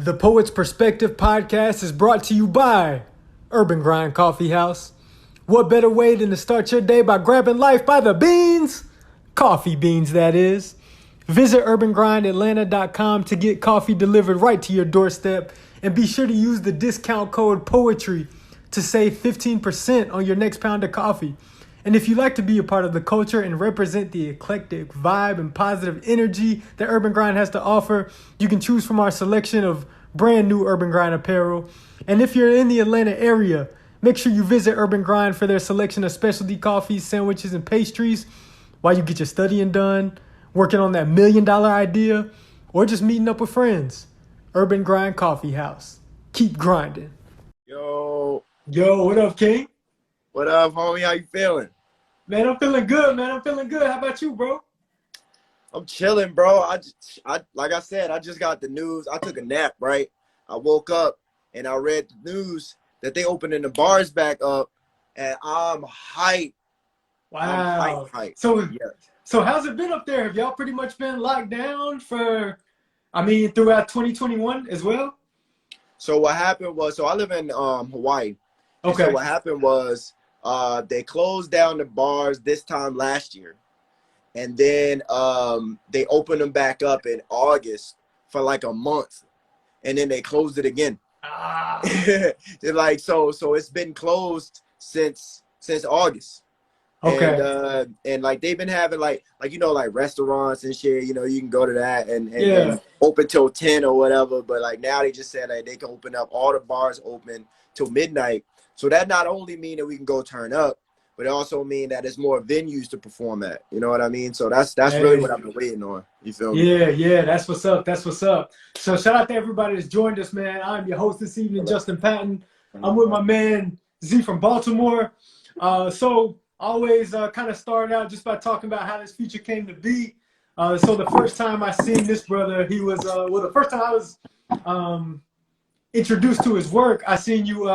The Poet's Perspective podcast is brought to you by Urban Grind Coffee House. What better way than to start your day by grabbing life by the beans? Coffee beans, that is. Visit urbangrindatlanta.com to get coffee delivered right to your doorstep. And be sure to use the discount code POETRY to save 15% on your next pound of coffee. And if you'd like to be a part of the culture and represent the eclectic vibe and positive energy that Urban Grind has to offer, you can choose from our selection of brand new Urban Grind apparel. And if you're in the Atlanta area, make sure you visit Urban Grind for their selection of specialty coffees, sandwiches, and pastries while you get your studying done, working on that $1 million idea, or just meeting up with friends. Urban Grind Coffee House. Keep grinding. Yo, What up, King? what up, homie? How you feeling? Man, I'm feeling good, man. I'm feeling good. How about you, bro? I'm chilling, bro. Like I said, I just got the news. I took a nap, right? I woke up and I read the news that they opening the bars back up, and I'm hyped. Wow. I'm hyped. So, so how's it been up there? Have y'all pretty much been locked down throughout 2021 as well? So what happened was, I live in Hawaii. Okay. So what happened was, they closed down the bars this time last year, and then they opened them back up in August for like a month, and then they closed it again. They're like, so it's been closed since August. Okay. And like they've been having like restaurants and shit, you can go to that and open till 10 or whatever, but like now they just said like they can open up all the bars open till midnight. So that not only mean that we can go turn up, but it also mean that there's more venues to perform at. You know what I mean? So that's really what I've been waiting on. You feel me? Yeah, that's what's up. That's what's up. So shout out to everybody that's joined us, man. I'm your host this evening, Justin Patton. I'm with my man Z from Baltimore. So always kind of start out just by talking about how this feature came to be. So the first time I seen this brother, he was the first time I was introduced to his work, I seen you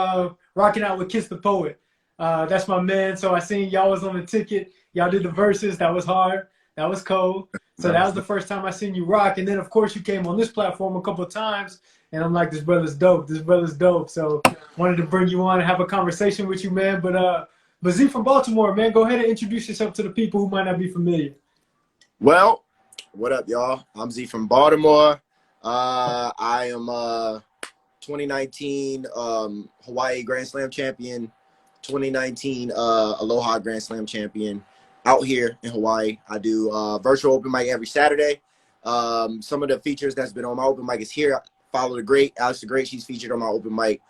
rocking out with Kiss the Poet. That's my man. So I seen y'all was on the ticket. Y'all did the verses. That was hard. That was cold. So that was the first time I seen you rock. And then of course you came on this platform a couple of times, and I'm like, this brother's dope. This brother's dope. So wanted to bring you on and have a conversation with you, man. But Z from Baltimore, man, go ahead and introduce yourself to the people who might not be familiar. Well, what up, y'all? I'm Z from Baltimore. I am 2019 Hawaii Grand Slam champion, 2019 Aloha Grand Slam champion out here in Hawaii. I do virtual open mic every Saturday. Some of the features that's been on my open mic is here. Follow the Great, Alex the Great. She's featured on my open mic.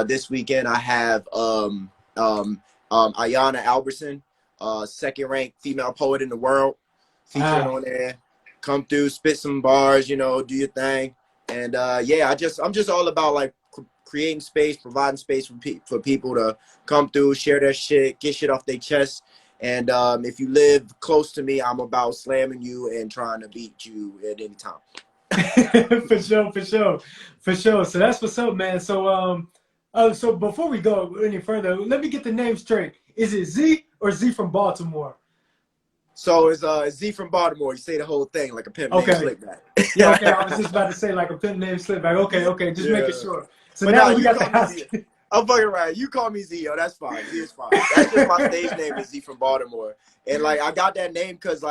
This weekend I have Ayana Albertson, second ranked female poet in the world, featured on there. Come through, spit some bars, do your thing. And I'm just all about like creating space, providing space for people to come through, share their shit, get shit off their chest. And if you live close to me, I'm about slamming you and trying to beat you at any time. For sure. So that's what's up, man. So so before we go any further, let me get the name straight. Is it Z or Z from Baltimore? So it's Z from Baltimore. You say the whole thing like a pimp name Slickback. Yeah, okay. I was just about to say like a pimp name Slickback. Okay. Just making sure. So but now we got the house. I'm fucking right. You call me Z, yo. That's fine. Z is fine. That's just my stage name is Z from Baltimore. And like I got that name cause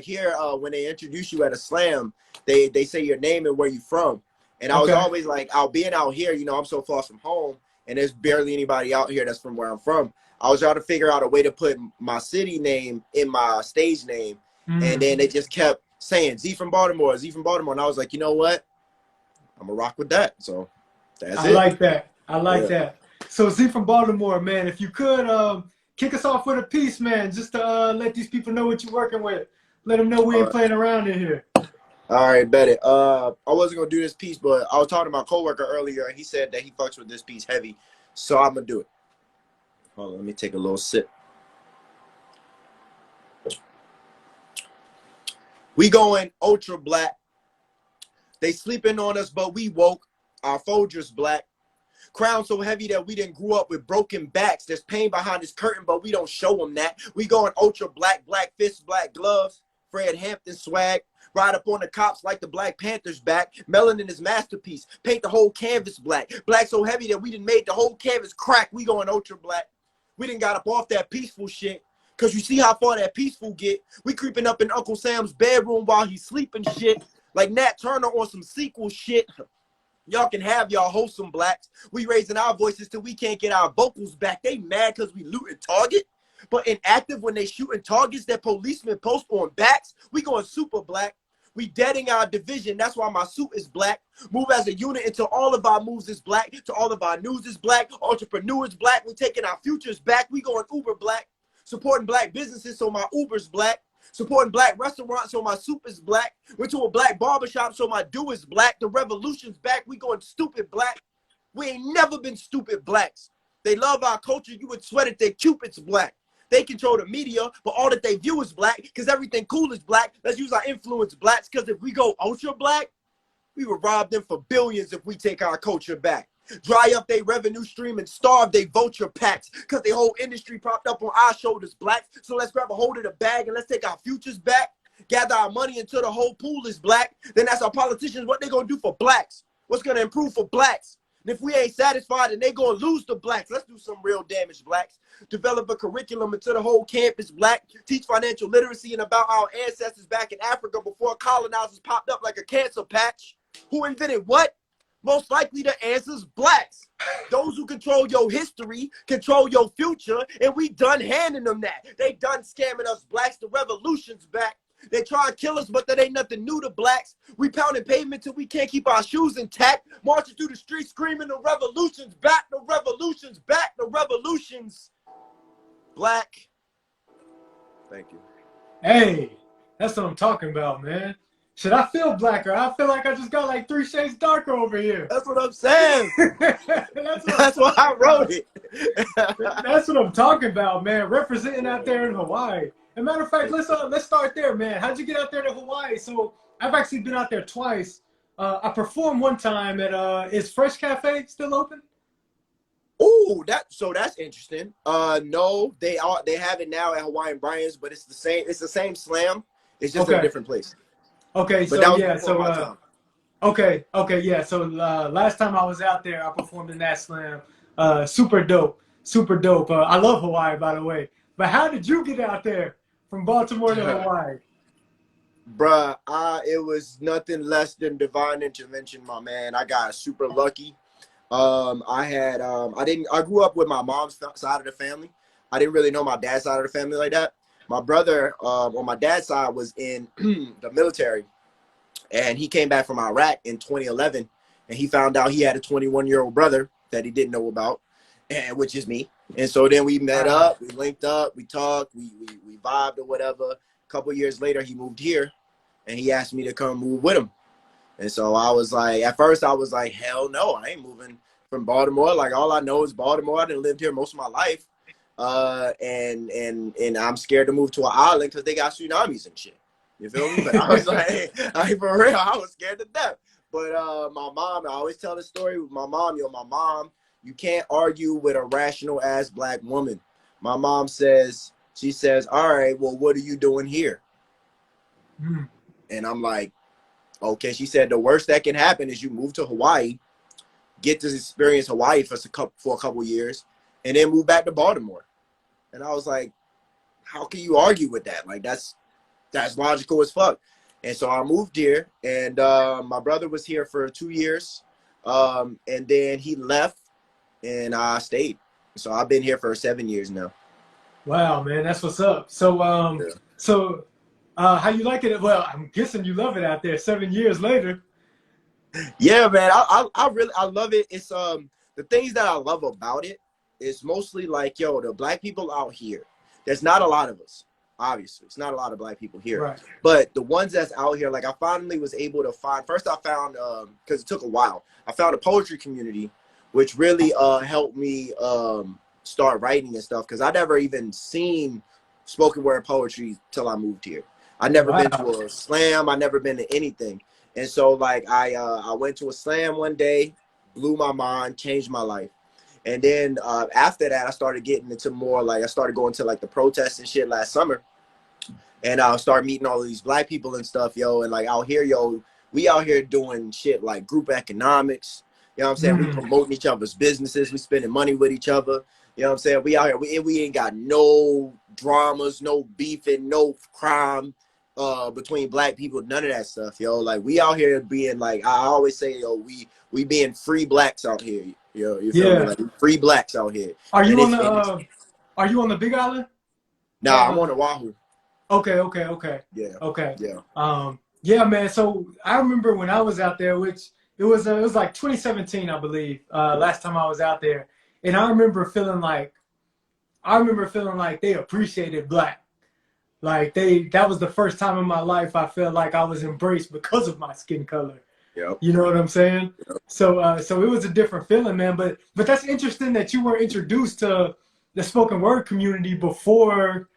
here when they introduce you at a slam, they say your name and where you from. And I was always like, being out here, I'm so far from home, and there's barely anybody out here that's from where I'm from. I was trying to figure out a way to put my city name in my stage name, and then they just kept saying Z from Baltimore, and I was like, you know what? I'm gonna rock with that. So that's it. I like that. So Z from Baltimore, man, if you could kick us off with a piece, man, just to let these people know what you're working with. Let them know we ain't playing around in here. All right, bet it. I wasn't gonna do this piece, but I was talking to my coworker earlier, and he said that he fucks with this piece heavy, so I'm gonna do it. Hold on, let me take a little sip. We going ultra black. They sleeping on us, but we woke. Our Folgers black. Crown so heavy that we didn't grew up with broken backs. There's pain behind this curtain, but we don't show them that. We going ultra black, black fists, black gloves. Fred Hampton swag. Ride up on the cops like the Black Panther's back. Melanin is masterpiece. Paint the whole canvas black. Black so heavy that we done made the whole canvas crack. We going ultra black. We done got up off that peaceful shit. Cause you see how far that peaceful get. We creeping up in Uncle Sam's bedroom while he's sleeping shit. Like Nat Turner on some sequel shit. Y'all can have y'all wholesome blacks. We raising our voices till we can't get our vocals back. They mad cause we looting Target. But inactive when they shooting targets that policemen post on backs. We going super black. We deading our division. That's why my suit is black. Move as a unit until all of our moves is black. To all of our news is black. Entrepreneurs black. We taking our futures back. We going uber black. Supporting black businesses, so my Uber's black. Supporting black restaurants, so my soup is black. Went to a black barbershop, so my do is black. The revolution's back. We going stupid black. We ain't never been stupid blacks. They love our culture. You would sweat it. Their Cupid's black. They control the media, but all that they view is black because everything cool is black. Let's use our influence blacks because if we go ultra black, we would rob them for billions if we take our culture back. Dry up their revenue stream and starve their vulture packs because the whole industry propped up on our shoulders black. So let's grab a hold of the bag and let's take our futures back. Gather our money until the whole pool is black. Then ask our politicians what they're going to do for blacks. What's going to improve for blacks? And if we ain't satisfied and they going to lose the blacks, let's do some real damage blacks. Develop a curriculum until the whole campus black. Teach financial literacy and about our ancestors back in Africa before colonizers popped up like a cancer patch. Who invented what? Most likely the answer's blacks. Those who control your history, control your future, and we done handing them that. They done scamming us blacks. The revolution's back. They try to kill us, but that ain't nothing new to blacks. We pounding pavement till we can't keep our shoes intact. Marching through the streets screaming the revolution's back, the revolution's back, the revolution's black. Thank you. Hey, that's what I'm talking about, man. Should I feel blacker? I feel like I just got like 3 shades darker over here. That's what I'm saying. That's why I wrote it. That's what I'm talking about, man. Representing out there in Hawaii. As a matter of fact, let's start there, man. How'd you get out there to Hawaii? So I've actually been out there twice. I performed one time at is Fresh Cafe still open? Oh, that's interesting. No, they have it now at Hawaiian Brian's, but it's the same slam. It's just in a different place. Okay, but so yeah, so okay, yeah. So last time I was out there, I performed in that slam. Super dope. I love Hawaii, by the way. But how did you get out there from Baltimore to Hawaii? Bruh, it was nothing less than divine intervention, my man. I got super lucky. I grew up with my mom's side of the family. I didn't really know my dad's side of the family like that. My brother on my dad's side was in the military, and he came back from Iraq in 2011, and he found out he had a 21-year-old brother that he didn't know about, and which is me. And so then we met up, we linked up, we talked, we vibed or whatever. A couple years later, he moved here, and he asked me to come move with him. And so I was like, at first I was like, hell no, I ain't moving from Baltimore. Like, all I know is Baltimore. I didn't live here most of my life. And I'm scared to move to an island because they got tsunamis and shit. You feel me? But I was like, hey, for real, I was scared to death. But my mom, I always tell the story with my mom, you can't argue with a rational ass black woman. My mom says, all right, well, what are you doing here? And I'm like, okay. She said, the worst that can happen is you move to Hawaii, get to experience Hawaii for a couple years, and then move back to Baltimore. And I was like, how can you argue with that? Like, that's logical as fuck. And so I moved here, and my brother was here for 2 years, and then he left, and I stayed. So I've been here for 7 years now. Wow, man, that's what's up. So, how you like it? Well, I'm guessing you love it out there 7 years later. Yeah, man, I really love it. It's the things that I love about it is mostly like, yo, the black people out here. There's not a lot of us, obviously. It's not a lot of black people here. Right. But the ones that's out here, like, I finally was able to find. First, I found because it took a while. I found a poetry community, which really helped me start writing and stuff. Because I never even seen spoken word poetry till I moved here. I never been to a slam. I never been to anything. And so, like, I went to a slam one day, blew my mind, changed my life. And then after that, I started getting into more, like, I started going to, like, the protests and shit last summer. and I'll start meeting all of these black people and stuff, yo. And like out here, yo, we out here doing shit like group economics. You know what I'm saying? We promoting each other's businesses. We spending money with each other. You know what I'm saying? We out here. We ain't got no dramas, no beefing, no crime between black people. None of that stuff, yo. Like we out here being like I always say, yo, we being free blacks out here. Yo, you feel me? Like free blacks out here. Are you on the Are you on the Big Island? Nah, I'm on Oahu. Okay. Yeah. Yeah, man. So I remember when I was out there, which it was like 2017, I believe, last time I was out there, and I remember feeling like they appreciated black. Like that was the first time in my life I felt like I was embraced because of my skin color. Yep. You know what I'm saying? Yep. So it was a different feeling, man. But that's interesting that you were introduced to the spoken word community before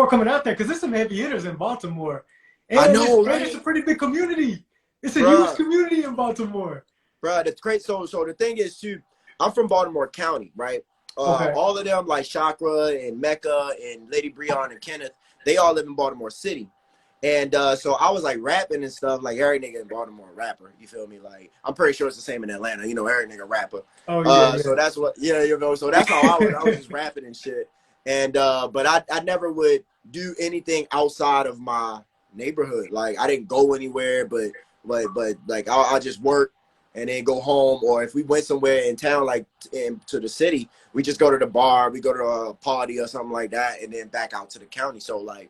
coming out there, because there's some heavy hitters in Baltimore. And I know, right? It's a pretty big community. It's a huge community in Baltimore. Bro, that's great. So the thing is, too, I'm from Baltimore County, right? All of them, like Chakra and Mecca and Lady Breon and Kenneth, they all live in Baltimore City. And so I was like rapping and stuff, like every nigga in Baltimore rapper, you feel me? Like I'm pretty sure it's the same in Atlanta, you know, every nigga rapper. Oh yeah. So that's what, you know, so that's how I was just rapping and shit. And but I never would do anything outside of my neighborhood. Like I didn't go anywhere, but like I'll just work and then go home. Or if we went somewhere in town, like to the city, we just go to the bar, we go to a party or something like that, and then back out to the county. So like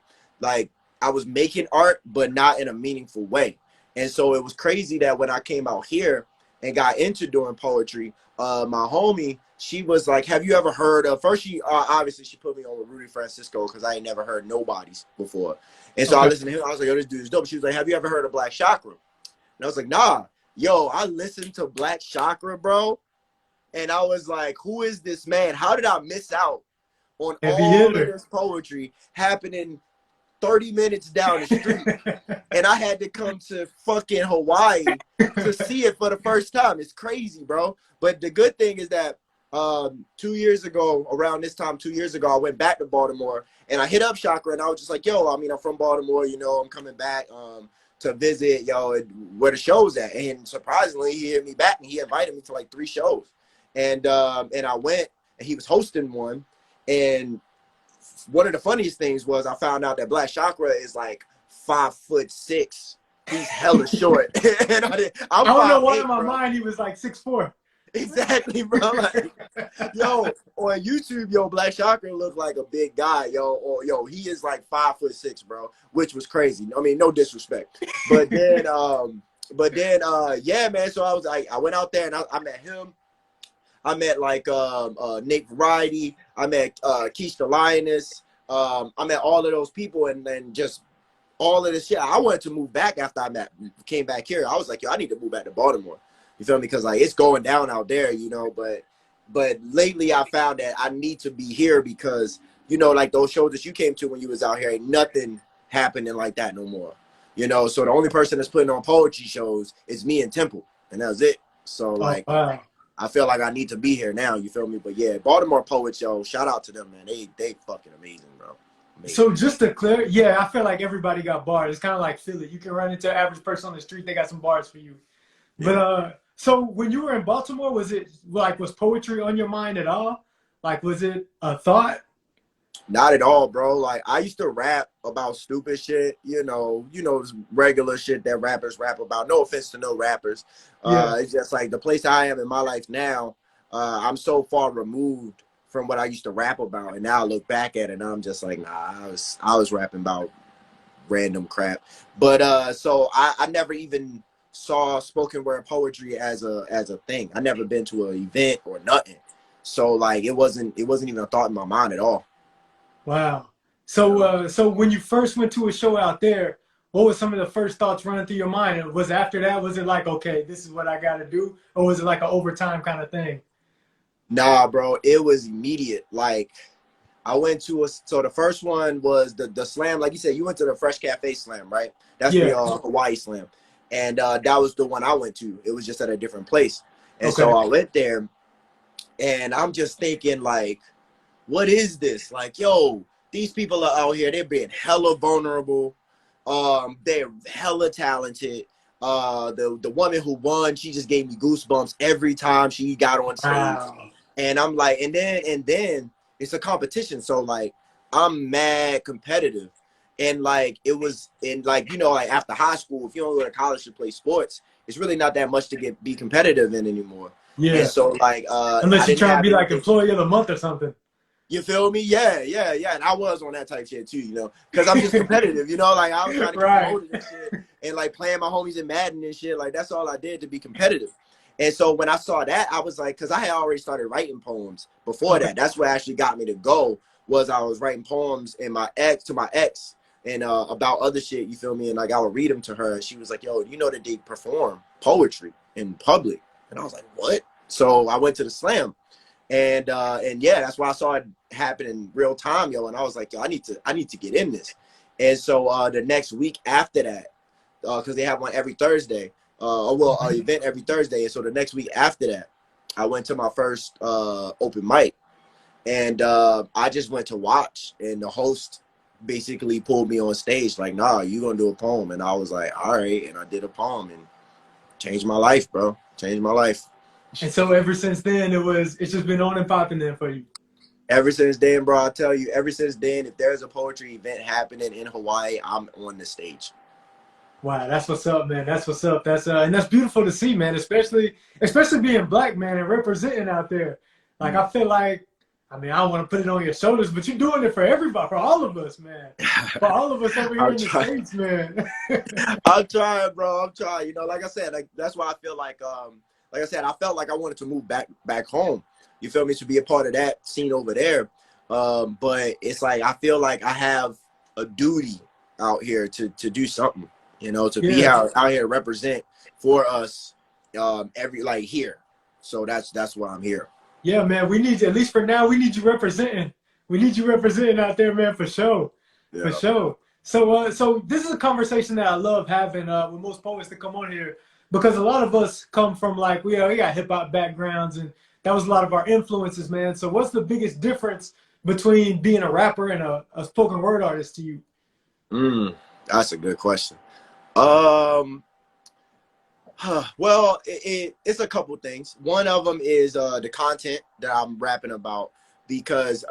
I was making art, but not in a meaningful way. And so it was crazy that when I came out here and got into doing poetry, my homie, she was like, have you ever heard of, first she, obviously she put me on with Rudy Francisco because I ain't never heard nobody's before. And so I listened to him, I was like, yo, this dude is dope. She was like, have you ever heard of Black Chakra? And I was like, nah. Yo, I listened to Black Chakra, bro. And I was like, who is this man? How did I miss out on all of this poetry happening 30 minutes down the street? And I had to come to fucking Hawaii to see it for the first time. It's crazy, bro. But the good thing is that 2 years ago, around this time, 2 years ago, I went back to Baltimore and I hit up Chakra and I was just like, yo, I mean, I'm from Baltimore, you know, I'm coming back to visit, yo, where the show's at. And surprisingly, he hit me back and he invited me to like 3 shows. And I went and he was hosting one. And one of the funniest things was I found out that Black Chakra is like 5'6". He's hella short. And I don't know why in my mind he was like 6'4". Exactly, bro. Like, yo, on YouTube, yo, Black Chakra looked like a big guy, yo. Or yo, he is like 5'6", bro, which was crazy. I mean, no disrespect. But then, yeah, man. So I was like, I went out there and I met him. I met like Nate Variety. I met Keish the Lioness. I met all of those people and then just all of this shit. I wanted to move back after came back here. I was like, yo, I need to move back to Baltimore. You feel me? Because like it's going down out there, you know. But lately I found that I need to be here because, you know, like those shows that you came to when you was out here, ain't nothing happening like that no more. You know, so the only person that's putting on poetry shows is me and Temple, and that was it. So like, I feel like I need to be here now. You feel me? But yeah, Baltimore poets, yo, shout out to them, man. They fucking amazing, bro. Amazing. So just to clear, yeah, I feel like everybody got bars. It's kind of like Philly. You can run into an average person on the street, they got some bars for you. Yeah. But so when you were in Baltimore, was poetry on your mind at all? Like, was it a thought? Not at all, bro. Like, I used to rap about stupid shit, you know, regular shit that rappers rap about. No offense to no rappers. It's just like the place I am in my life now, I'm so far removed from what I used to rap about. And now I look back at it and I'm just like, nah, I was rapping about random crap. But so I never even saw spoken word poetry as a thing. I never been to an event or nothing. So like it wasn't even a thought in my mind at all. Wow. So so when you first went to a show out there, what was some of the first thoughts running through your mind? Was after that, was it like, okay, this is what I got to do? Or was it like an overtime kind of thing? Nah, bro, it was immediate. Like I went to so the first one was the slam. Like you said, you went to the Fresh Cafe Slam, right? That's the Hawaii Slam. And that was the one I went to. It was just at a different place. And so I went there and I'm just thinking like, what is this? Like, yo, these people are out here, they're being hella vulnerable. They're hella talented. The woman who won, she just gave me goosebumps every time she got on stage. Wow. And I'm like, and then it's a competition. So like I'm mad competitive. And like it was in like, you know, like after high school, if you don't go to college to play sports, it's really not that much to be competitive in anymore. Yeah. And so like I Unless you're didn't trying to have be like anything. employee of the month or something. You feel me? Yeah. And I was on that type shit too, you know, because I'm just competitive, you know, like I was trying to get Right. promoted and shit, and like playing my homies in Madden and shit. Like that's all I did to be competitive. And so when I saw that, I was like, because I had already started writing poems before that. That's what actually got me to go. Was I was writing poems to my ex, and about other shit. You feel me? And like I would read them to her, and she was like, "Yo, you know that they perform poetry in public?" And I was like, "What?" So I went to the slam. And yeah, that's why I saw it happen in real time, yo. And I was like, yo, I need to get in this. And so the next week after that, because they have one every Thursday, event every Thursday. And so the next week after that, I went to my first open mic, and I just went to watch. And the host basically pulled me on stage, like, nah, you gonna do a poem. And I was like, all right. And I did a poem, and changed my life, bro. Changed my life. And so ever since then, it's just been on and popping then for you. Ever since then, bro, I tell you, ever since then, if there's a poetry event happening in Hawaii, I'm on the stage. Wow, that's what's up, man. That's what's up. That's and that's beautiful to see, man. Especially being black, man, and representing out there. Like I feel like, I mean, I don't want to put it on your shoulders, but you're doing it for everybody, for all of us, man. For all of us over here in the States, man. I'm trying, bro. I'm trying. You know, like I said, like that's why I feel like I said, I felt like I wanted to move back home. You feel me? To be a part of that scene over there. But it's like I feel like I have a duty out here to do something. You know, to be out here to represent for us every like here. So that's why I'm here. Yeah, man. We need you, at least for now. We need you representing. We need you representing out there, man, for sure. Yeah. For sure. So this is a conversation that I love having with most poets that come on here, because a lot of us come from like we got hip hop backgrounds, and that was a lot of our influences, man. So what's the biggest difference between being a rapper and a spoken word artist to you? That's a good question. Well, it's a couple things. One of them is the content that I'm rapping about, because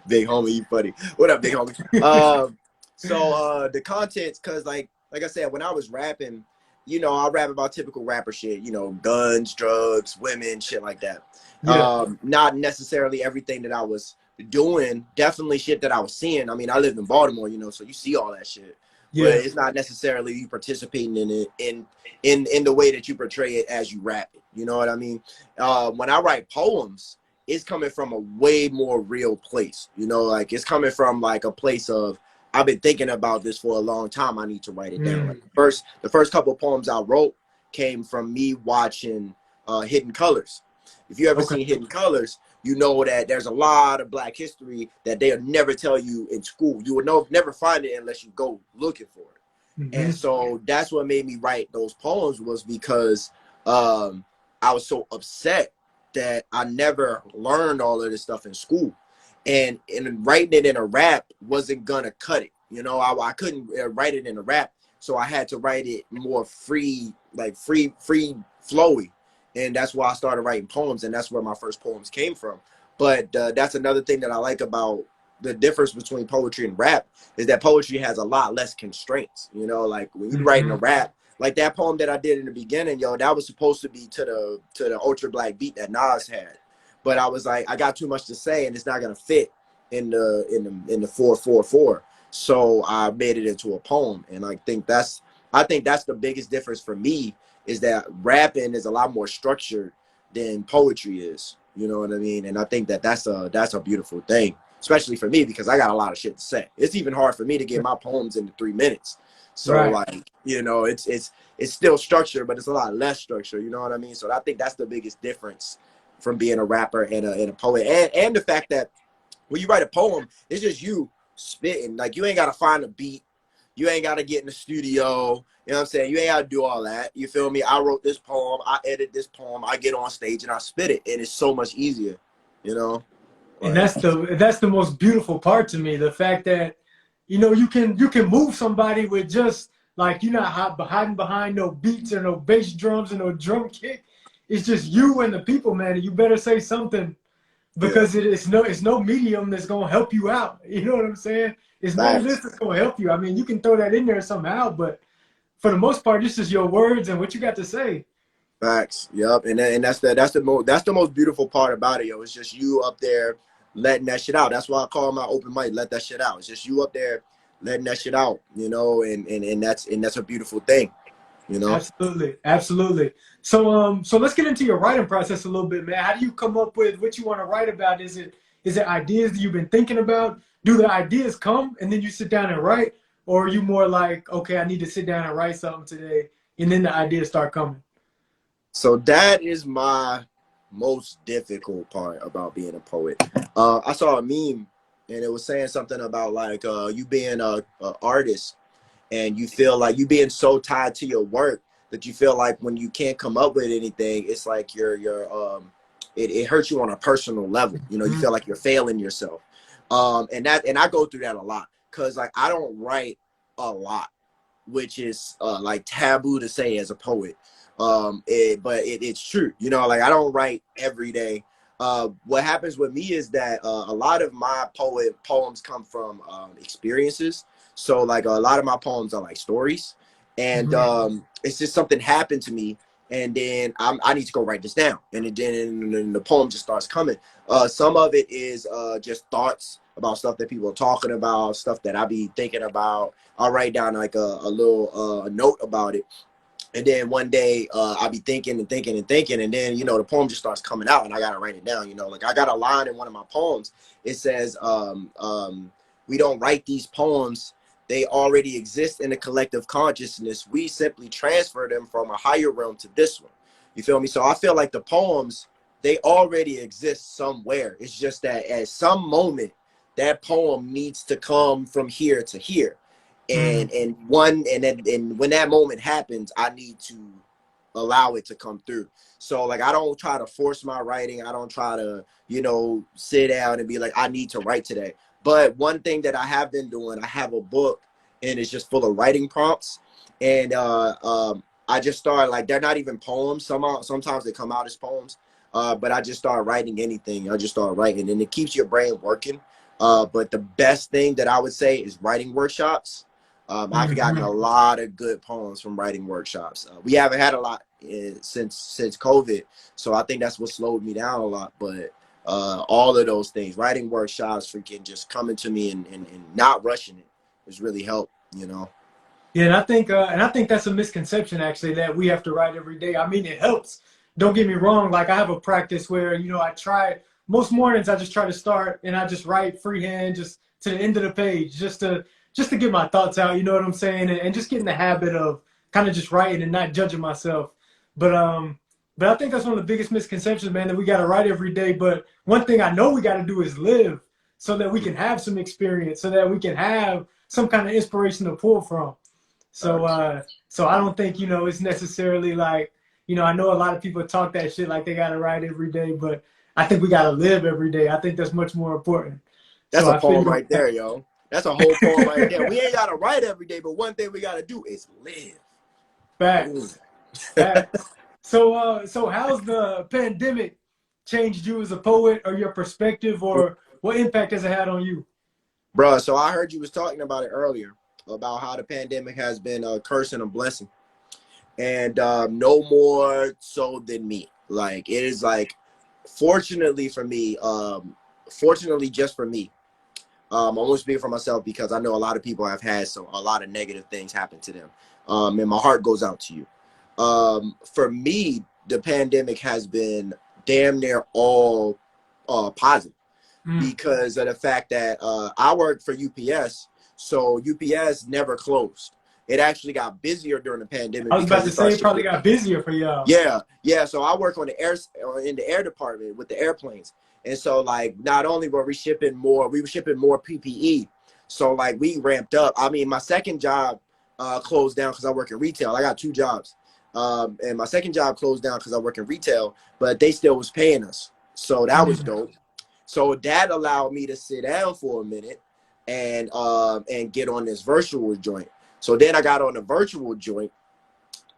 big homie, you funny. What up, big homie? So the content's because like I said, when I was rapping, you know, I rap about typical rapper shit, you know, guns, drugs, women, shit like that. Yeah. Not necessarily everything that I was doing, definitely shit that I was seeing. I mean, I live in Baltimore, you know, so you see all that shit. Yeah. But it's not necessarily you participating in it in the way that you portray it as you rap it. You know what I mean? When I write poems, it's coming from a way more real place. You know, like it's coming from like a place of, I've been thinking about this for a long time. I need to write it down. Like the first couple of poems I wrote came from me watching Hidden Colors. If you ever seen Hidden Colors, you know that there's a lot of Black history that they'll never tell you in school. You will never find it unless you go looking for it. And so that's what made me write those poems, was because I was so upset that I never learned all of this stuff in school. And writing it in a rap wasn't gonna cut it. You know, I couldn't write it in a rap, so I had to write it more free, like free flowy. And that's why I started writing poems, and that's where my first poems came from. But that's another thing that I like about the difference between poetry and rap, is that poetry has a lot less constraints. You know, like when you write in a rap, like that poem that I did in the beginning, yo, that was supposed to be to the ultra black beat that Nas had. But I was like, I got too much to say, and it's not gonna fit in the 4/4/4. So I made it into a poem, and I think that's the biggest difference for me, is that rapping is a lot more structured than poetry is. You know what I mean? And I think that's a beautiful thing, especially for me, because I got a lot of shit to say. It's even hard for me to get my poems into 3 minutes. So like, you know, it's still structured, but it's a lot less structure. You know what I mean? So I think that's the biggest difference from being a rapper and a poet, and the fact that when you write a poem, it's just you spitting. Like, you ain't got to find a beat. You ain't got to get in the studio. You know what I'm saying? You ain't got to do all that. You feel me? I wrote this poem. I edit this poem. I get on stage and I spit it. And it's so much easier, you know? And Like, that's the most beautiful part to me. The fact that, you know, you can move somebody with just like you're not hiding behind no beats or no bass drums or no drum kick. It's just you and the people, man. And you better say something yeah, because it's no medium that's gonna help you out. You know what I'm saying? It's none of this facts, that's gonna help you. I mean, you can throw that in there somehow, but for the most part, this is your words and what you got to say. facts. Yep, and that's the most beautiful part about it, yo. It's just you up there letting that shit out. That's why I call my open mic, let that shit out. It's just you up there letting that shit out, you know, and that's a beautiful thing, you know. Absolutely, absolutely. So let's get into your writing process a little bit, man. How do you come up with what you want to write about? Is it ideas that you've been thinking about? Do the ideas come and then you sit down and write, or are you more like, okay, I need to sit down and write something today, and then the ideas start coming? So that is my most difficult part about being a poet. I saw a meme and it was saying something about like you being a artist and you feel like you being so tied to your work that you feel like when you can't come up with anything, it's like it hurts you on a personal level. You know, you feel like you're failing yourself. And I go through that a lot because like I don't write a lot, which is like taboo to say as a poet. But it's true, you know, like I don't write every day. What happens with me is that a lot of my poems come from experiences. So like a lot of my poems are like stories, and it's just something happened to me, and then I need to go write this down, and then the poem just starts coming. Some of it is just thoughts about stuff that people are talking about, stuff that I be thinking about. I'll write down like a little note about it. And then one day I'll be thinking and thinking and thinking. And then, you know, the poem just starts coming out and I got to write it down. You know, like I got a line in one of my poems. It says, we don't write these poems. They already exist in the collective consciousness. We simply transfer them from a higher realm to this one. You feel me? So I feel like the poems, they already exist somewhere. It's just that at some moment, that poem needs to come from here to here. And when that moment happens, I need to allow it to come through. So like I don't try to force my writing. I don't try to, you know, sit down and be like, I need to write today. But one thing that I have been doing, I have a book and it's just full of writing prompts. And I just started, like, they're not even poems. Sometimes they come out as poems. But I just start writing anything. I just start writing and it keeps your brain working. But the best thing that I would say is writing workshops. I've gotten a lot of good poems from writing workshops. We haven't had a lot since COVID, so I think that's what slowed me down a lot. But all of those things, writing workshops, freaking just coming to me and not rushing it, has really helped, you know. Yeah, and I think that's a misconception actually that we have to write every day. I mean, it helps. Don't get me wrong. Like I have a practice where, you know, I try most mornings. I just try to start and I just write freehand, just to the end of the page, just to get my thoughts out. You know what I'm saying, and just get in the habit of kind of just writing and not judging myself. But I think that's one of the biggest misconceptions, man, that we got to write every day. But one thing I know we got to do is live so that we can have some experience, so that we can have some kind of inspiration to pull from. So I don't think, you know, it's necessarily like, you know, I know a lot of people talk that shit like they got to write every day, but I think we got to live every day. I think that's much more important. That's So a I poem figure right there, yo. That's a whole poem right there. We ain't gotta write every day, but one thing we gotta do is live. Ooh. facts, facts. So how's the pandemic changed you as a poet or your perspective or what impact has it had on you? Bruh, so I heard you was talking about it earlier about how the pandemic has been a curse and a blessing. And no more so than me. Like it is like, fortunately for me, fortunately just for me, I won't speak for myself because I know a lot of people have had a lot of negative things happen to them. And my heart goes out to you. For me, the pandemic has been damn near all positive because of the fact that I work for UPS, so UPS never closed. It actually got busier during the pandemic I was about because to it say started it probably shipping. got busier for y'all. Yeah. So I work on the air in the air department with the airplanes, and so like not only were we shipping more, we were shipping more PPE. So like we ramped up. I mean, my second job closed down because I work in retail. I got two jobs, and my second job closed down because I work in retail, but they still was paying us, so that was dope. So that allowed me to sit down for a minute and get on this virtual joint. So then I got on the virtual joint,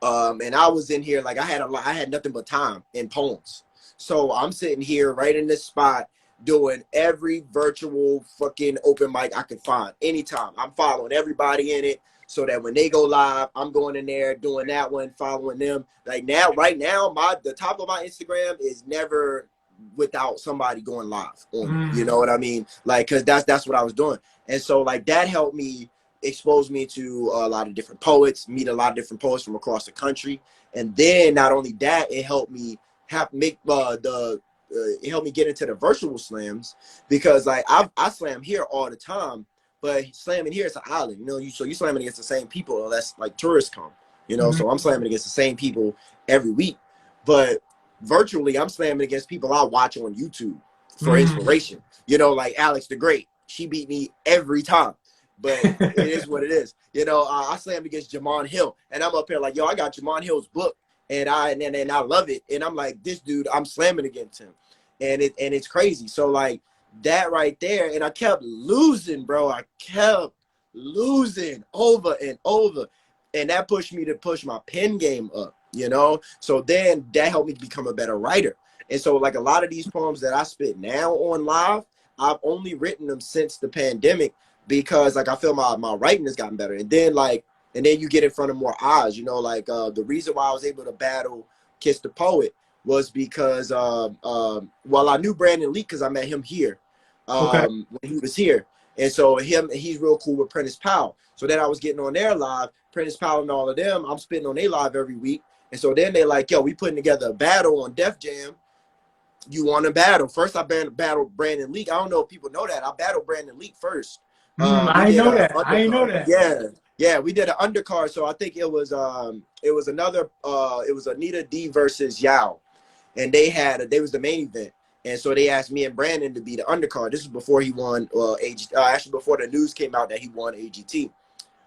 and I was in here like I had nothing but time and poems. So I'm sitting here right in this spot doing every virtual fucking open mic I could find anytime. I'm following everybody in it so that when they go live, I'm going in there doing that one, following them. Like now, right now, the top of my Instagram is never without somebody going live on it. You know what I mean? Like, cause that's what I was doing. And so like that helped me expose me to a lot of different poets, meet a lot of different poets from across the country. And then not only that, it helped me it helped me get into the virtual slams, because like I slam here all the time, but slamming here is an island, you know, so you slamming against the same people unless like tourists come, you know. So I'm slamming against the same people every week, but virtually I'm slamming against people I watch on YouTube for inspiration, you know, like Alex the Great. She beat me every time, but it is what it is, you know. I slammed against Jamon Hill, and I'm up here like, yo, I got Jamon Hill's book, and I love it, and I'm like, this dude, I'm slamming against him, and it's crazy. So like that right there, and I kept losing, bro. I kept losing over and over, and that pushed me to push my pen game up, you know. So then that helped me become a better writer. And so like a lot of these poems that I spit now on live, I've only written them since the pandemic, because like I feel my writing has gotten better. And then you get in front of more eyes, you know. Like the reason why I was able to battle Kiss the Poet was because I knew Brandon Lee because I met him here when he was here. And so he's real cool with Prentice Powell. So then I was getting on their live, Prentice Powell and all of them, I'm spitting on their live every week. And so then they're like, yo, we putting together a battle on Def Jam. You want to battle? First I battled Brandon Leak. I don't know if people know that. I battled Brandon Leak first. I ain't know that. Yeah, we did an undercard. So I think it was Anita D versus Yao, and they was the main event. And so they asked me and Brandon to be the undercard. This was before he won actually before the news came out that he won AGT.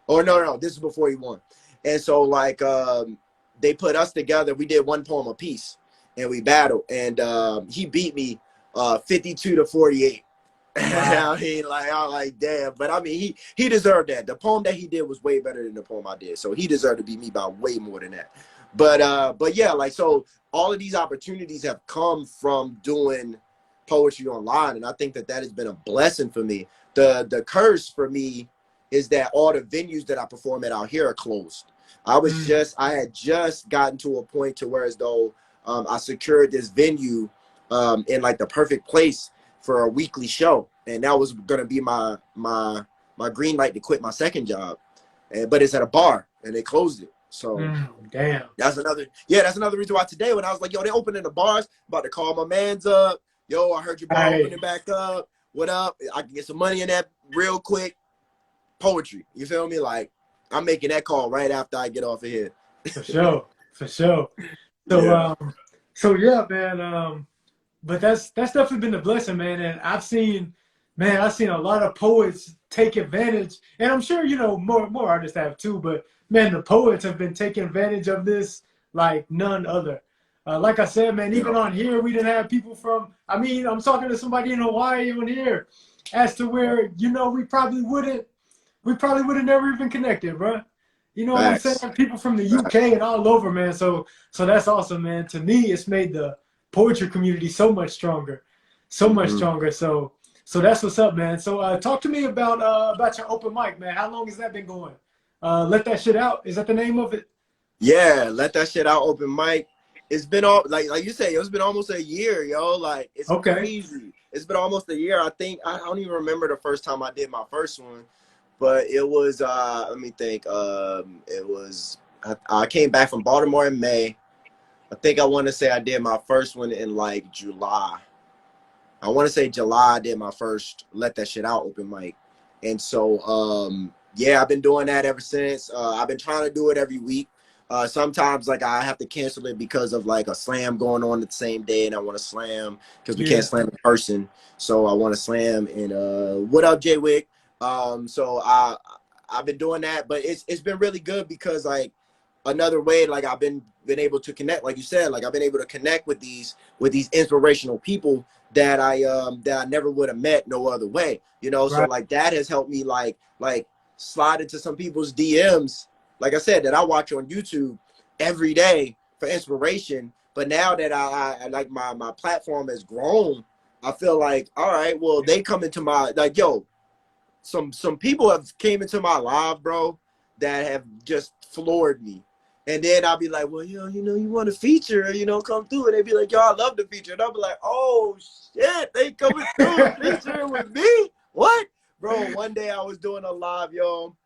Or no, this is before he won. And so like they put us together. We did one poem apiece, and we battled. And he beat me 52-48. Wow. I was like, damn. But I mean, he deserved that. The poem that he did was way better than the poem I did, so he deserved to beat me by way more than that. But yeah, like, so all of these opportunities have come from doing poetry online, and I think that has been a blessing for me. The curse for me is that all the venues that I perform at out here are closed. I had just gotten to a point to where as though I secured this venue in like the perfect place for a weekly show, and that was gonna be my green light to quit my second job, but it's at a bar and they closed it. So damn, that's another reason why today when I was like, yo, they opening the bars, about to call my mans up, yo, I heard your bar opening back up, what up, I can get some money in that real quick. Poetry, you feel me? Like, I'm making that call right after I get off of here. For sure. So yeah. Yeah, man. But that's definitely been a blessing, man. And I've seen a lot of poets take advantage, and I'm sure, you know, more artists have too. But man, the poets have been taking advantage of this like none other. Like I said, man, even on here, we didn't have people from. I mean, I'm talking to somebody in Hawaii on here, as to where, you know, we probably would have never even connected, bro. You know what I'm saying? People from the UK and all over, man. So that's awesome, man. To me, it's made the poetry community so much stronger. So that's what's up, man. So talk to me about your open mic, man. How long has that been going? Let That Shit Out, is that the name of it? Yeah, Let That Shit Out open mic. It's been all like you say, it's been almost a year, yo. Like, it's crazy. It's been almost a year. I think I don't even remember the first time I did my first one, but it was let me think. It was I came back from Baltimore in May. I think I want to say I did my first one in like July. I want to say July I did my first Let That Shit Out open mic. And so, yeah, I've been doing that ever since. I've been trying to do it every week. Sometimes like I have to cancel it because of like a slam going on the same day, and I want to slam because we can't slam in person. So I want to slam. And what up, Jay Wick? So I've been doing that, but it's been really good because like another way, like I've been able to connect, like you said, like I've been able to connect with these inspirational people that I never would have met no other way, you know. So Right. like that has helped me like slide into some people's DMs, like I said, that I watch on YouTube every day for inspiration. But now that I like my platform has grown, I feel like, all right, well, they come into my, like, yo, some people have came into my live, bro, that have just floored me. And then I'll be like, well, yo, you know, you want a feature, you know, come through. And they be like, yo, I love the feature. And I'll be like, oh shit, they coming through featuring with me? What? Bro, one day I was doing a live, yo,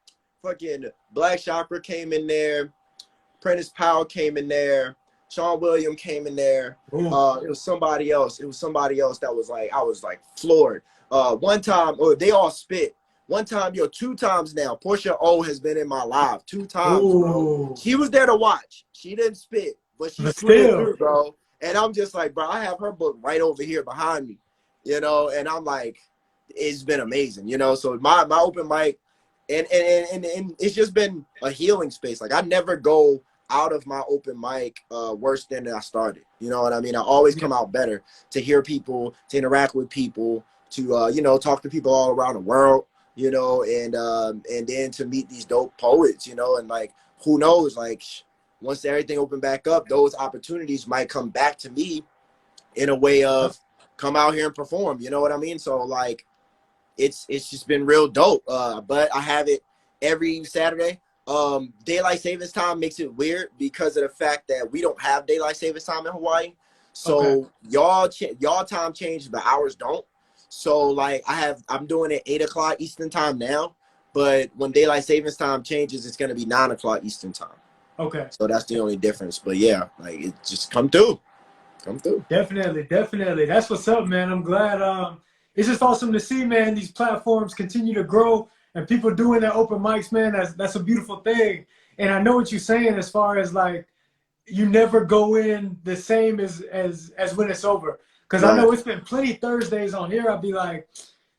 fucking Black Chakra came in there, Prentice Powell came in there, Sean William came in there. It was somebody else. It was somebody else that was like, I was like floored. One time, or they all spit. One time, yo, 2 times now, Portia O has been in my live 2 times, bro. She was there to watch. She didn't spit, but she slid through, bro. And I'm just like, bro, I have her book right over here behind me, you know. And I'm like, it's been amazing, you know. So my open mic, and it's just been a healing space. Like I never go out of my open mic worse than I started. You know what I mean? I always come out better to hear people, to interact with people, to you know, talk to people all around the world. You know, and then to meet these dope poets, you know, and like, who knows, like, once everything open back up, those opportunities might come back to me in a way of come out here and perform, you know what I mean? So like, it's just been real dope. But I have it every Saturday. Daylight savings time makes it weird because of the fact that we don't have daylight savings time in Hawaii. So y'all time changes, but ours don't. So like I'm doing it 8 o'clock Eastern time now, but when daylight savings time changes, it's gonna be 9 o'clock Eastern time. Okay. So that's the only difference. But yeah, like it just come through. Definitely. That's what's up, man. I'm glad. It's just awesome to see, man, these platforms continue to grow and people doing their open mics, man. That's a beautiful thing. And I know what you're saying as far as like you never go in the same as when it's over. Because I know it's been plenty Thursdays on here. I'll be like,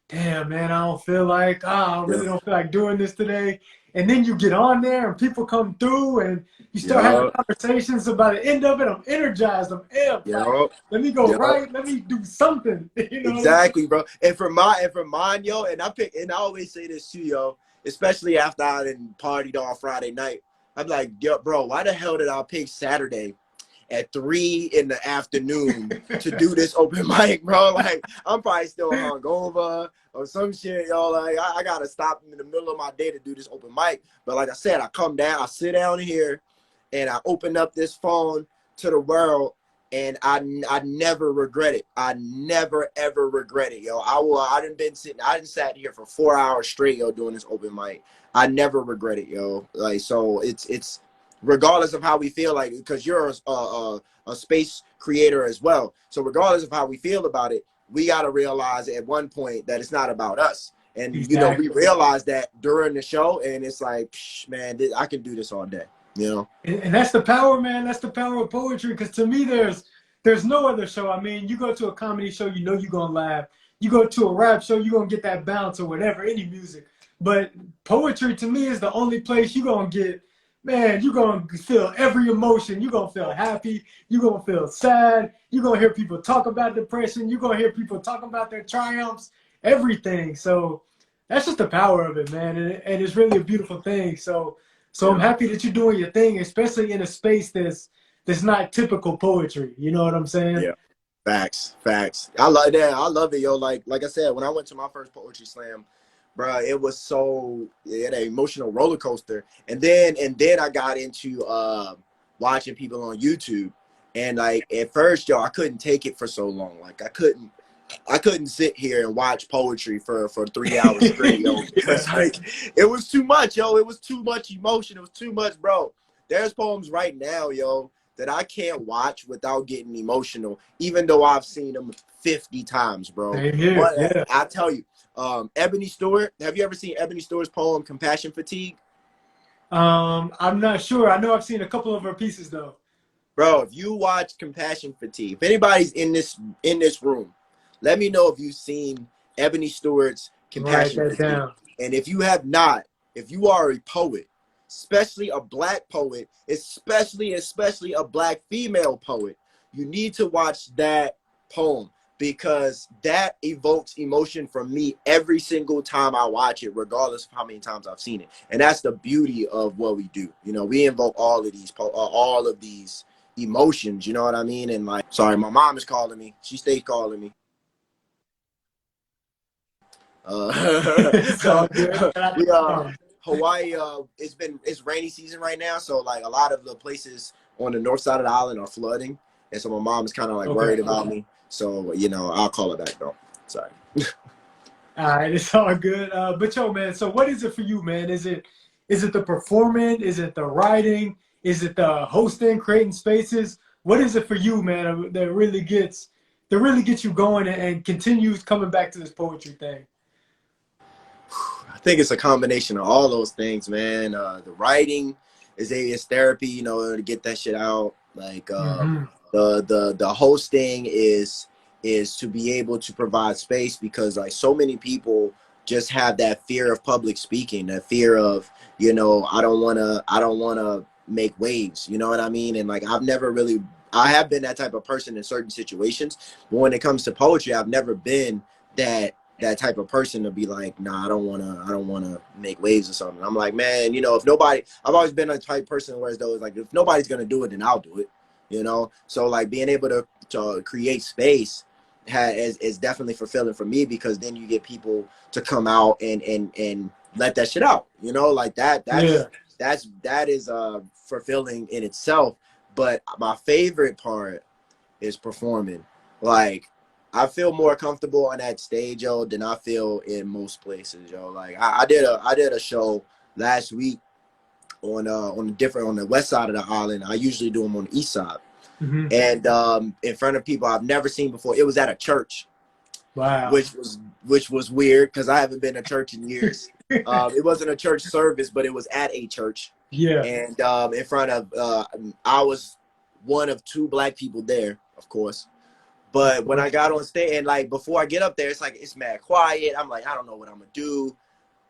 damn, man, I don't feel like, I really don't feel like doing this today. And then you get on there and people come through and you start having conversations about the end of it. I'm energized. I'm amped. Like, let me go right. Let me do something. You know exactly, bro. And for mine, yo, and I always say this too, yo, especially after I done partied on Friday night. I'm like, yo, bro, why the hell did I pick Saturday at 3 in the afternoon to do this open mic, bro? Like, I'm probably still hungover or some shit, yo. Like, I gotta stop in the middle of my day to do this open mic. But like I said, I come down, I sit down here, and I open up this phone to the world, and I never regret it. I never ever regret it, yo. I done sat here for 4 hours straight, yo, doing this open mic. I never regret it, yo. Like, so it's regardless of how we feel, like, because you're a space creator as well. So regardless of how we feel about it, we got to realize at one point that it's not about us. And, you know, we realize that during the show, and it's like, man, I can do this all day, you know? And that's the power, man. That's the power of poetry. Because to me, there's no other show. I mean, you go to a comedy show, you know you're going to laugh. You go to a rap show, you're going to get that bounce or whatever, any music. But poetry, to me, is the only place you're going to get, man, you're going to feel every emotion. You're going to feel happy. You're going to feel sad. You're going to hear people talk about depression. You're going to hear people talk about their triumphs, everything. So that's just the power of it, man. And it's really a beautiful thing. So I'm happy that you're doing your thing, especially in a space that's not typical poetry. You know what I'm saying? Yeah. Facts. I love that. I love it, yo. Like I said, when I went to my first poetry slam, bro, it was an emotional roller coaster. And then I got into watching people on YouTube. And like at first, yo, I couldn't take it for so long. Like I couldn't sit here and watch poetry for 3 hours straight, yo, because like it was too much, yo. It was too much emotion. It was too much, bro. There's poems right now, yo, that I can't watch without getting emotional, even though I've seen them 50 times, bro. But I tell you, Ebony Stewart, have you ever seen Ebony Stewart's poem Compassion Fatigue? I'm not sure. I know I've seen a couple of her pieces though. Bro, if you watch Compassion Fatigue, if anybody's in this room, let me know if you've seen Ebony Stewart's Compassion Fatigue. Down. And if you have not, if you are a poet, especially a black poet, especially a black female poet, you need to watch that poem. because that evokes emotion from me every single time I watch it, regardless of how many times I've seen it. And that's the beauty of what we do. You know, we invoke all of these emotions. You know what I mean? And like, sorry, my mom is calling me. She stays calling me. It's all good. We Hawaii. It's rainy season right now, so like a lot of the places on the north side of the island are flooding, and so my mom is kind of like worried about me. So you know, I'll call her back though. Sorry. All right, it's all good. But yo, man, so what is it for you, man? Is it the performing? Is it the writing? Is it the hosting, creating spaces? What is it for you, man, that really gets you going and continues coming back to this poetry thing? I think it's a combination of all those things, man. The writing is therapy, you know, to get that shit out. Like the hosting is to be able to provide space, because like so many people just have that fear of public speaking, that fear of, you know, I don't wanna make waves, you know what I mean? And like I have been that type of person in certain situations, but when it comes to poetry, I've never been that type of person to be like, nah, I don't wanna make waves or something. I'm like, man, you know, I've always been a type of person where it's like, if nobody's gonna do it, then I'll do it, you know? So like being able to create space is definitely fulfilling for me, because then you get people to come out and let that shit out, you know, like that is fulfilling in itself. But my favorite part is performing. Like, I feel more comfortable on that stage, yo, than I feel in most places, yo. Like I did a show last week on the west side of the island. I usually do them on the east side. Mm-hmm. And in front of people I've never seen before. It was at a church. Wow. Which was weird, because I haven't been to church in years. It wasn't a church service, but it was at a church. Yeah. And in front of I was one of two black people there, of course. But when I got on stage, and like before I get up there, it's mad quiet. I'm like, I don't know what I'm gonna do.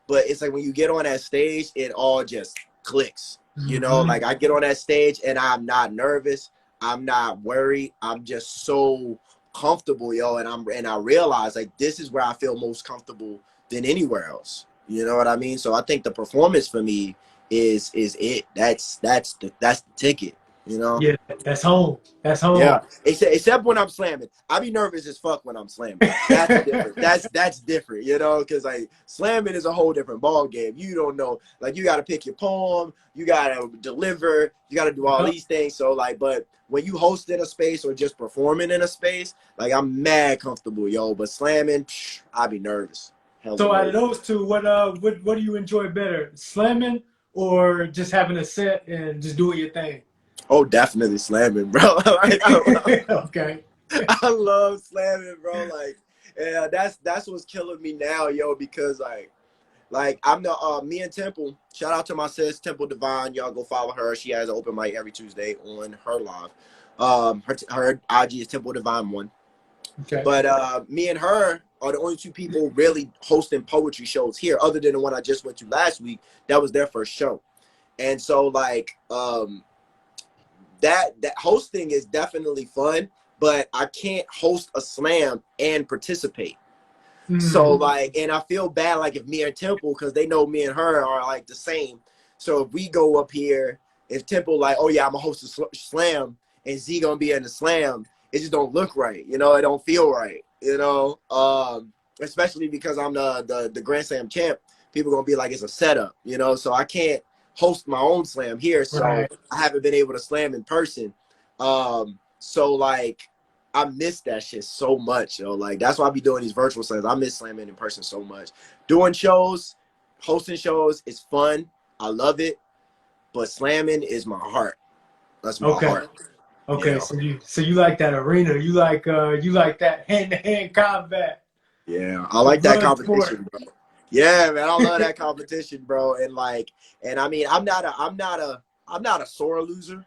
But it's like when you get on that stage, it all just clicks. You know, like I get on that stage and I'm not nervous. I'm not worried. I'm just so comfortable, yo. And I realize like this is where I feel most comfortable than anywhere else. You know what I mean? So I think the performance for me is it. That's the ticket. You know? Yeah, that's home. That's home. Yeah. Except when I'm slamming. I be nervous as fuck when I'm slamming. That's different. That's different, you know, because like slamming is a whole different ball game. You don't know, like you gotta pick your poem, you gotta deliver, you gotta do all these things. So like, but when you host in a space or just performing in a space, like I'm mad comfortable, yo. But slamming, I be nervous. So out of those two, what do you enjoy better, slamming or just having a set and just doing your thing? Oh, definitely slamming, bro. Like, okay. I love slamming, bro. Like, yeah, that's what's killing me now, yo. Because like I'm the me and Temple. Shout out to my sis Temple Divine. Y'all go follow her. She has an open mic every Tuesday on her live. Her IG is Temple Divine 1. Okay. But me and her are the only two people really hosting poetry shows here, other than the one I just went to last week. That was their first show, and so like that hosting is definitely fun, but I can't host a slam and participate. So like, and I feel bad like if me and Temple, because they know me and her are like the same. So if we go up here, if Temple like, oh yeah, I'm gonna host a slam, and Z gonna be in the slam, it just don't look right. You know, it don't feel right. You know, especially because I'm the Grand Slam champ. People gonna be like, it's a setup. You know, so I can't host my own slam here, so I haven't been able to slam in person. So like I miss that shit so much, yo. Like that's why I be doing these virtual slams. I miss slamming in person so much. Doing shows, hosting shows is fun. I love it, but slamming is my heart. That's my heart. Okay, you know? so you like that arena. You like that hand-to-hand combat. Yeah, I like that competition, bro. Yeah, man, I love that competition, bro. And I mean, I'm not a sore loser,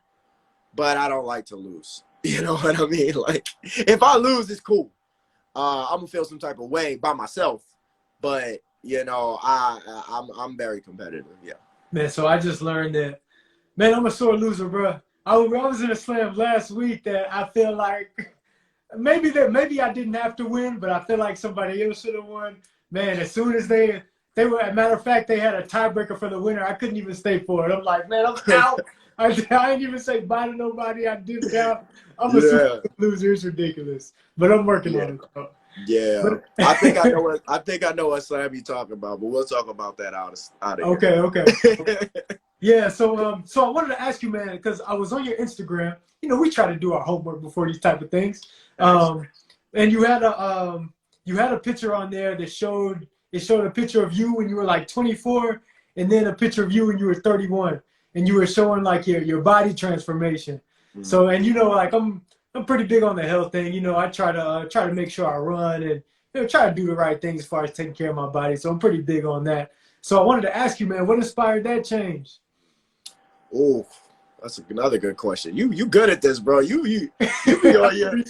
but I don't like to lose. You know what I mean? Like, if I lose, it's cool. I'm gonna feel some type of way by myself, but you know, I'm very competitive. Yeah. Man, so I just learned that. Man, I'm a sore loser, bro. I was in a slam last week that I feel like maybe I didn't have to win, but I feel like somebody else should have won. Man, as soon as they were, as a matter of fact, they had a tiebreaker for the winner. I couldn't even stay for it. I'm like, man, I'm out. I didn't even say bye to nobody. I dipped out. I'm a super loser. It's ridiculous, but I'm working on it. So. Yeah, But, I think I know what slam you're talking about, but we'll talk about that out of okay, here. okay. Yeah, so I wanted to ask you, man, because I was on your Instagram. You know, we try to do our homework before these type of things. And you had a picture on there that showed a picture of you when you were like 24, and then a picture of you when you were 31, and you were showing like your body transformation. Mm-hmm. So, and you know, like I'm pretty big on the health thing. You know, I try to make sure I run and try to do the right things as far as taking care of my body. So I'm pretty big on that. So I wanted to ask you, man, what inspired that change? Oh, that's another good question. You good at this, bro. You be on your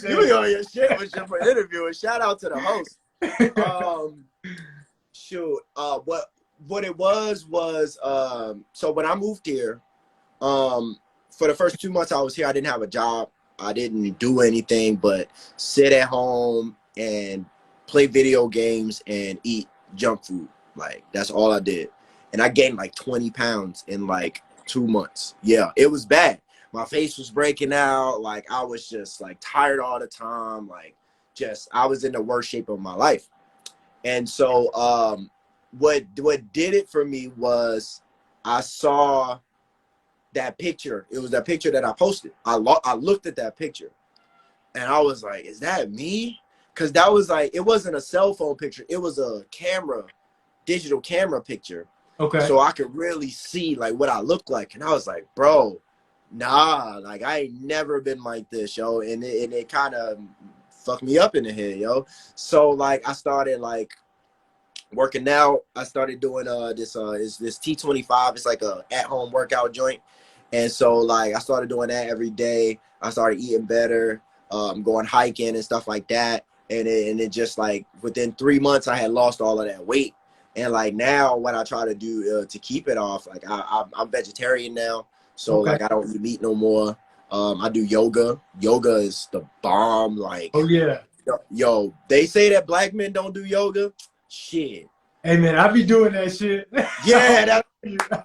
shit with your interview. Shout out to the host. Shoot. What it was so when I moved here, for the first 2 months I was here, I didn't have a job. I didn't do anything but sit at home and play video games and eat junk food. Like that's all I did. And I gained like 20 pounds in like 2 months. Yeah, it was bad. My face was breaking out. Like I was just like tired all the time. Like I was in the worst shape of my life. And so what did it for me was I saw that picture. It was that picture that I posted. I looked at that picture and I was like, is that me? Because that was like, it wasn't a cell phone picture. It was a digital camera picture. Okay. So I could really see like what I look like. And I was like, bro, nah, like I ain't never been like this, yo. And it kind of fucked me up in the head, yo. So like I started like working out. I started doing this T25. It's like a at-home workout joint. And so like I started doing that every day. I started eating better, going hiking and stuff like that. And it just like within 3 months I had lost all of that weight. And like now what I try to do to keep it off, like I'm vegetarian now. So like I don't eat meat no more. I do yoga. Yoga is the bomb. Like, oh yeah. Yo, they say that black men don't do yoga. Shit. Hey man, I be doing that shit. Yeah,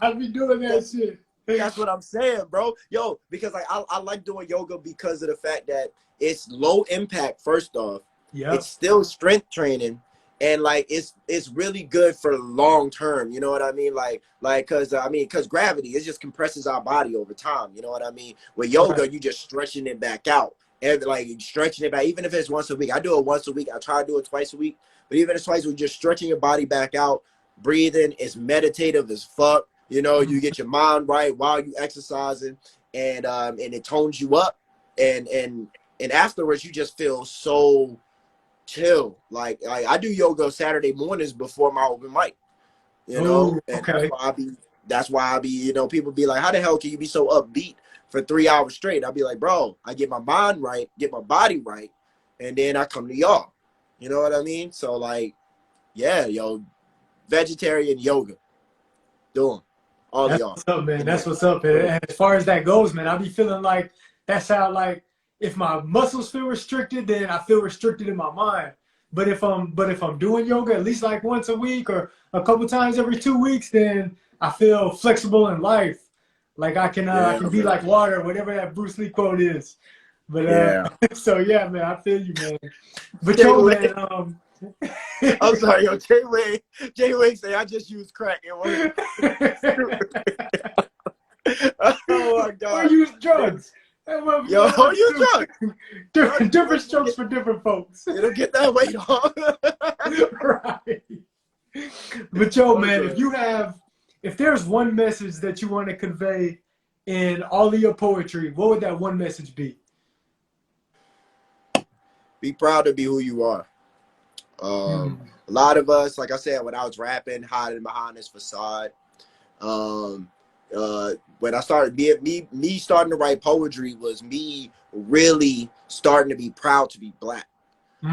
I be doing that shit. That's what I'm saying, bro. Yo, because like I like doing yoga because of the fact that it's low impact. First off, it's still strength training, and like it's really good for long term. You know what I mean? Like because gravity, it just compresses our body over time. You know what I mean? With yoga, you just stretching it back out and like stretching it back. Even if it's once a week, I do it once a week. I try to do it twice a week, but even if it's twice a week, just stretching your body back out, breathing. It's meditative as fuck. You know, you get your mind right while you exercising, and it tones you up, and afterwards you just feel so chill. Like I do yoga Saturday mornings before my open mic. You know, and that's why I be, you know, people be like, how the hell can you be so upbeat for 3 hours straight? I'll be like, bro, I get my mind right, get my body right, and then I come to y'all. You know what I mean? So like, yeah, yo, vegetarian yoga, doing. That's what's up, man. That's what's up. And as far as that goes, man, I be feeling like that's how, like, if my muscles feel restricted, then I feel restricted in my mind. But if I'm doing yoga at least like once a week or a couple times every 2 weeks, then I feel flexible in life. Like I can be like water, whatever that Bruce Lee quote is. But so yeah, man, I feel you, man. But yo, man, I'm sorry, yo, Jay Wade say I just use crack. Oh my God. Or use drugs. Yo, use drugs. Different strokes for different folks. It'll get that weight off. Right. But yo, man, if there's one message that you want to convey in all of your poetry, what would that one message be? Be proud to be who you are. A lot of us, like I said, when I was rapping, hiding behind this facade. When I started me starting to write poetry was me really starting to be proud to be black.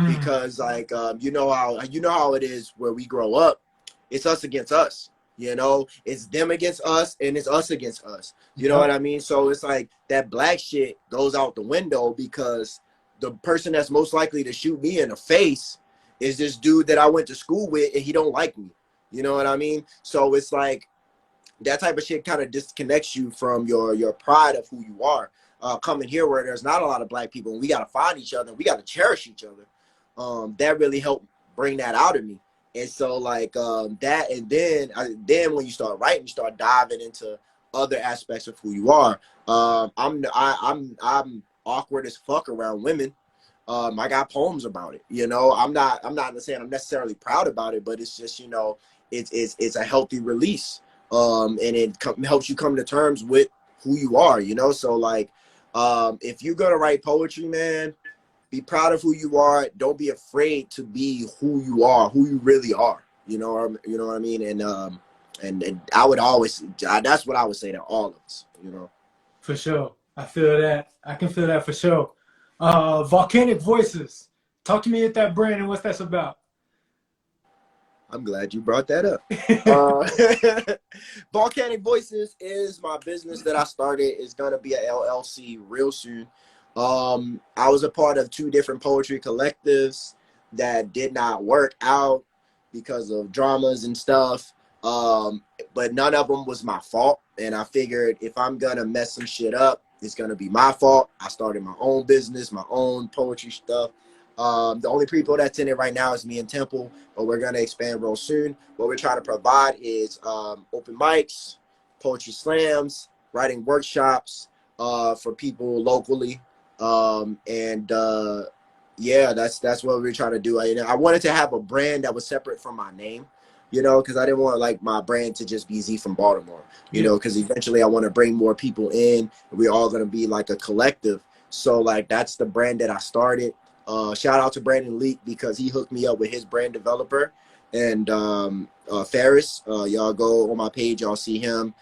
Because like you know how it is where we grow up, it's us against us. You know, it's them against us and it's us against us. You know what I mean? So it's like that black shit goes out the window because the person that's most likely to shoot me in the face is this dude that I went to school with, and he don't like me. You know what I mean? So it's like that type of shit kind of disconnects you from your pride of who you are. Coming here where there's not a lot of black people, and we got to find each other, and we got to cherish each other. That really helped bring that out of me. And so like that, and then when you start writing, you start diving into other aspects of who you are. I'm awkward as fuck around women. I got poems about it. You know, I'm not saying I'm necessarily proud about it, but it's just, you know, it's a healthy release. And it helps you come to terms with who you are, you know? So like, if you're going to write poetry, man, be proud of who you are. Don't be afraid to be who you are, who you really are. You know what I mean? And I would always, that's what I would say to all of us, you know? For sure. I feel that. I can feel that for sure. Volcanic Voices. Talk to me at that brand and what that's about. I'm glad you brought that up. Volcanic Voices is my business that I started. It's going to be a LLC real soon. I was a part of 2 different poetry collectives that did not work out because of dramas and stuff. But none of them was my fault. And I figured if I'm going to mess some shit up, it's going to be my fault. I started my own business, my own poetry stuff. The only people that's in it right now is me and Temple, but we're going to expand real soon. What we're trying to provide is open mics, poetry slams, writing workshops for people locally. Yeah, that's what we're trying to do. I wanted to have a brand that was separate from my name, you know, because I didn't want like my brand to just be Z from Baltimore, you know, because eventually I want to bring more people in. We're all going to be like a collective. So like that's the brand that I started. Shout out to Brandon Leak because he hooked me up with his brand developer and Ferris. Y'all go on my page, y'all see him.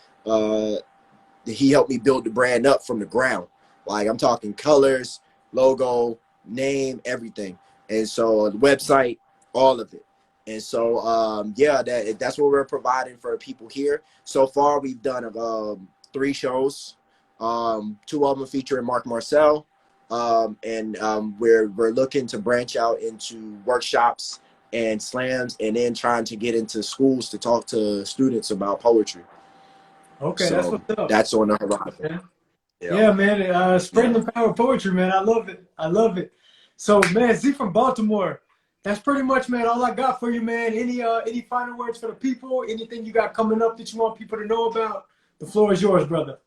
He helped me build the brand up from the ground. Like I'm talking colors, logo, name, everything. And so the website, all of it. And so yeah, that's what we're providing for people here. So far we've done 3 shows. 2 of them featuring Mark Marcel. We're looking to branch out into workshops and slams, and then trying to get into schools to talk to students about poetry. Okay, so that's what's up. That's on the horizon. Okay. Yeah, man. Spreading the power of poetry, man. I love it. I love it. So, man, Z from Baltimore. That's pretty much, man, all I got for you, man. Any final words for the people? Anything you got coming up that you want people to know about? The floor is yours, brother.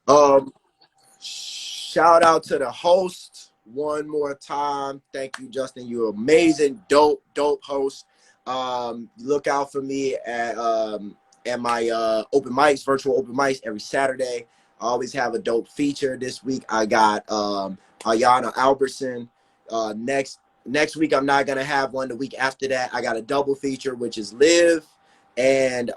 Shout out to the host one more time. Thank you, Justin. You're amazing, dope host. Look out for me at my open mics, virtual open mics every Saturday. I always have a dope feature. This week I got Ayana Albertson. Next week I'm not gonna have one. The week after that I got a double feature, which is Liv and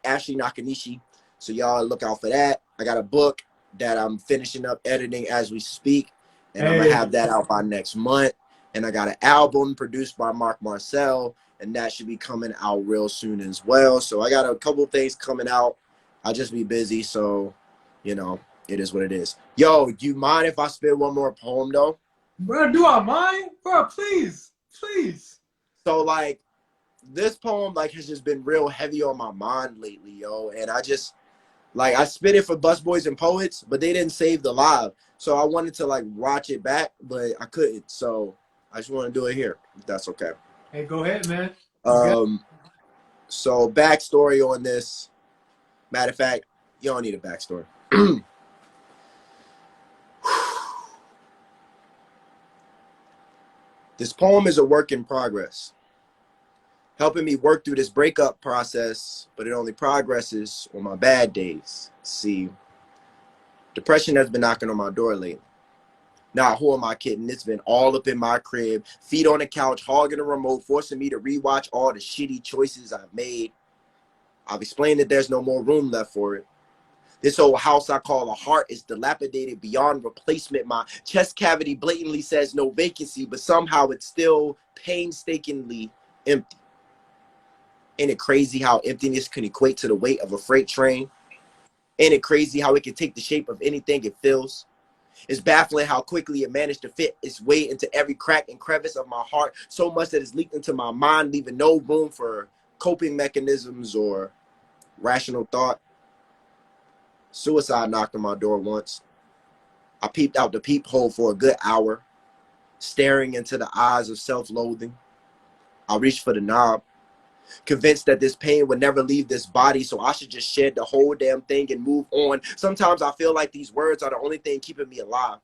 Ashley Nakanishi. So y'all look out for that. I got a book that I'm finishing up editing as we speak, and I'm gonna have that out by next month. And I got an album produced by Mark Marcel, and that should be coming out real soon as well. So I got a couple things coming out. I'll just be busy, so you know, it is what it is. Yo, do you mind if I spit one more poem though? Bro, do I mind? Bro, please. So like this poem like has just been real heavy on my mind lately, yo. And I just like I spit it for Busboys and Poets, but they didn't save the live. So I wanted to like watch it back, but I couldn't. So I just want to do it here, if that's okay. Hey, go ahead, man. So backstory on this. Matter of fact, you don't need a backstory. This poem is a work in progress, helping me work through this breakup process, but it only progresses on my bad days. See, depression has been knocking on my door lately. Now, who am I kidding? It's been all up in my crib, feet on the couch, hogging the remote, forcing me to rewatch all the shitty choices I've made. I've explained that there's no more room left for it. This old house I call a heart is dilapidated beyond replacement. My chest cavity blatantly says no vacancy, but somehow it's still painstakingly empty. Ain't it crazy how emptiness can equate to the weight of a freight train? Ain't it crazy how it can take the shape of anything it fills? It's baffling how quickly it managed to fit its way into every crack and crevice of my heart, so much that it's leaked into my mind, leaving no room for coping mechanisms or rational thought. Suicide knocked on my door once. I peeped out the peephole for a good hour, staring into the eyes of self-loathing. I reached for the knob, convinced that this pain would never leave this body, so I should just shed the whole damn thing and move on. Sometimes I feel like these words are the only thing keeping me alive.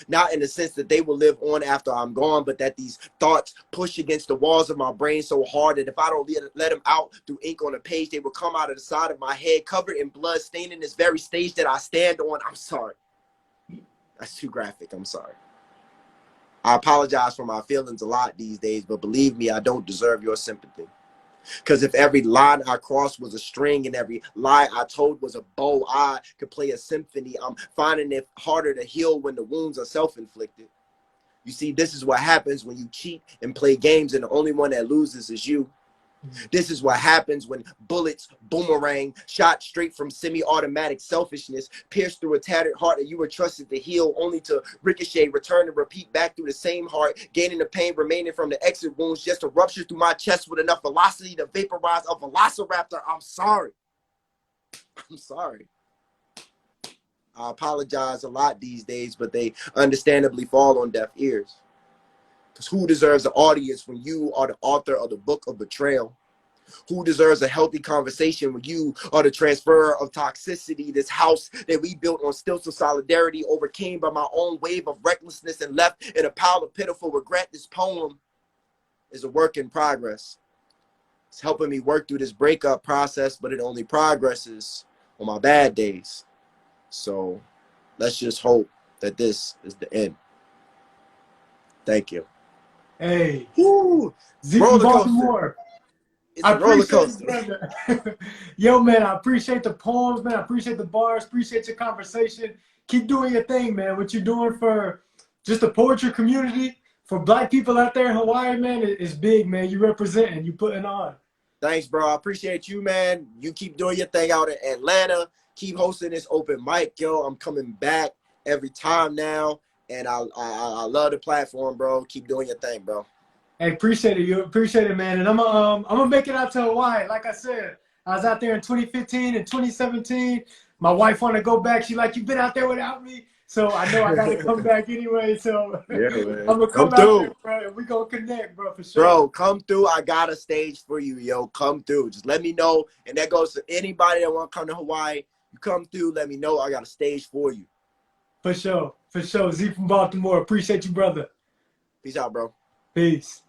Not in the sense that they will live on after I'm gone, but that these thoughts push against the walls of my brain so hard that if I don't let them out through ink on a page, they will come out of the side of my head, covered in blood, staining this very stage that I stand on. I'm sorry. That's too graphic. I'm sorry. I apologize for my feelings a lot these days, but believe me, I don't deserve your sympathy. Because if every line I crossed was a string and every lie I told was a bow, I could play a symphony. I'm finding it harder to heal when the wounds are self-inflicted. You see, this is what happens when you cheat and play games and the only one that loses is you. This is what happens when bullets boomerang, shot straight from semi-automatic selfishness, pierced through a tattered heart that you were trusted to heal, only to ricochet, return, and repeat back through the same heart, gaining the pain remaining from the exit wounds just to rupture through my chest with enough velocity to vaporize a velociraptor. I'm sorry. I'm sorry. I apologize a lot these days, but they understandably fall on deaf ears. Because who deserves an audience when you are the author of the book of betrayal? Who deserves a healthy conversation when you are the transferer of toxicity? This house that we built on stilts of solidarity overcame by my own wave of recklessness and left in a pile of pitiful regret. This poem is a work in progress. It's helping me work through this breakup process, but it only progresses on my bad days. So let's just hope that this is the end. Thank you. Hey, Woo! Z from Baltimore. It's I a roller appreciate coaster. it, brother. Yo, man, I appreciate the poems, man. I appreciate the bars. Appreciate your conversation. Keep doing your thing, man. What you're doing for just the poetry community, for Black people out there in Hawaii, man, is big, man. You representing, you putting on. Thanks, bro. I appreciate you, man. You keep doing your thing out in Atlanta. Keep hosting this open mic, yo. I'm coming back every time now, and I love the platform, bro. Keep doing your thing, bro. Hey, appreciate it. You appreciate it, man. And I'm gonna make it out to Hawaii. Like I said, I was out there in 2015 and 2017. My wife want to go back. She like, you've been out there without me, so I know I got to come back anyway. So Yeah, man. I'm gonna come out there, bro. And we gonna connect, bro, for sure. Bro, come through. I got a stage for you, yo. Come through. Just let me know. And that goes to anybody that want to come to Hawaii. You come through. Let me know. I got a stage for you. For sure. For sure. Z from Baltimore. Appreciate you, brother. Peace out, bro. Peace.